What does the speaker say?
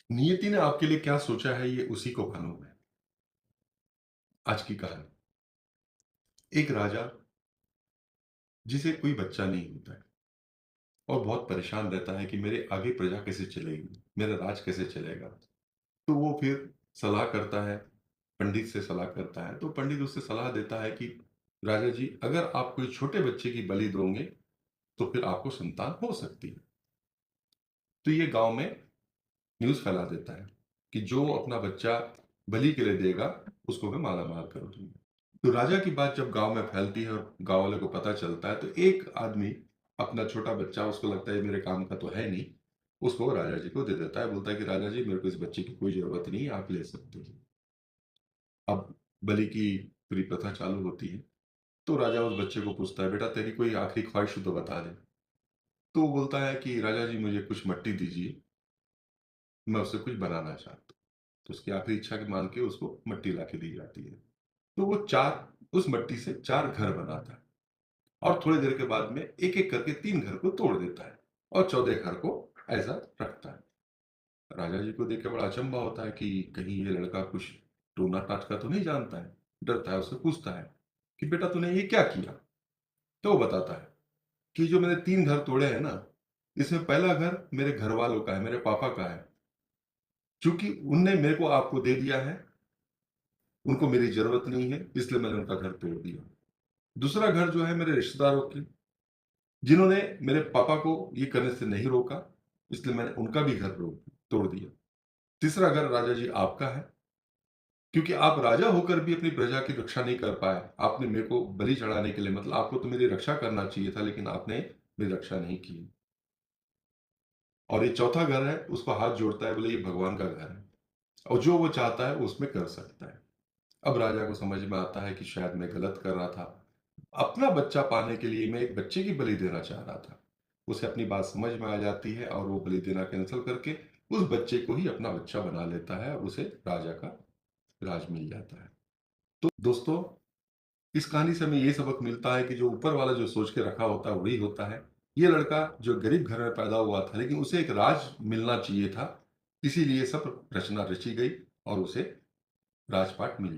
नियति ने आपके लिए क्या सोचा है ये उसी को मालूम है। आज की कहानी। एक राजा जिसे कोई बच्चा नहीं होता है और बहुत परेशान रहता है कि मेरे आगे प्रजा कैसे चलेगी, मेरा राज कैसे चलेगा। तो वो फिर सलाह करता है, पंडित से सलाह करता है। तो पंडित उससे सलाह देता है कि राजा जी, अगर आप कोई छोटे बच्चे की बलि दोगे तो फिर आपको संतान हो सकती है। तो ये गांव में न्यूज़ फैला देता है कि जो अपना बच्चा बलि के लिए देगा उसको मैं माला माल कर दूंगा। तो राजा की बात जब गांव में फैलती है और गांव वाले को पता चलता है, तो एक आदमी अपना छोटा बच्चा, उसको लगता है मेरे काम का तो है नहीं, उसको राजा जी को दे देता है। बोलता है कि राजा जी, मेरे को इस बच्चे की कोई जरूरत नहीं है, आप ले सकते हैं। अब बलि की पूरी प्रथा चालू होती है। तो राजा उस बच्चे को पूछता है, बेटा तेरी कोई आखिरी ख्वाहिश हो तो बता दे। तो वो बोलता है कि राजा जी, मुझे कुछ मट्टी दीजिए, मैं उससे कुछ बनाना चाहता हूँ। तो उसकी आखिरी इच्छा के मान के उसको मट्टी ला के दी जाती है। तो वो चार उस मट्टी से चार घर बनाता है और थोड़ी देर के बाद में एक एक करके तीन घर को तोड़ देता है और चौथे घर को ऐसा रखता है। राजा जी को देख के बड़ा अचंभा होता है कि कहीं ये लड़का कुछ टोना टाटका तो नहीं जानता है। डरता है, उससे पूछता है कि बेटा तूने ये क्या किया। तो वो बताता है कि जो मैंने तीन घर तोड़े हैं ना, इसमें पहला घर मेरे घर वालों का है, मेरे पापा का है। क्योंकि उनने मेरे को आपको दे दिया है, उनको मेरी जरूरत नहीं है, इसलिए मैंने उनका घर तोड़ दिया। दूसरा घर जो है मेरे रिश्तेदारों की, जिन्होंने मेरे पापा को ये करने से नहीं रोका, इसलिए मैंने उनका भी घर रोक तोड़ दिया। तीसरा घर राजा जी आपका है, क्योंकि आप राजा होकर भी अपनी प्रजा की रक्षा नहीं कर पाए। आपने मेरे को बलि चढ़ाने के लिए, मतलब आपको तो मेरी रक्षा करना चाहिए था, लेकिन आपने मेरी रक्षा नहीं की। और ये चौथा घर है, उसको हाथ जोड़ता है, बोले ये भगवान का घर है और जो वो चाहता है वो उसमें कर सकता है। अब राजा को समझ में आता है कि शायद मैं गलत कर रहा था। अपना बच्चा पाने के लिए मैं एक बच्चे की बलि देना चाह रहा था। उसे अपनी बात समझ में आ जाती है और वो बलि देना कैंसिल करके उस बच्चे को ही अपना बच्चा बना लेता है और उसे राजा का राज मिल जाता है। तो दोस्तों, इस कहानी से हमें ये सबक मिलता है कि जो ऊपर वाला जो सोच के रखा होता है वही होता है। ये लड़का जो गरीब घर में पैदा हुआ था, लेकिन उसे एक राज मिलना चाहिए था, इसीलिए सब रचना रची गई और उसे राजपाट मिल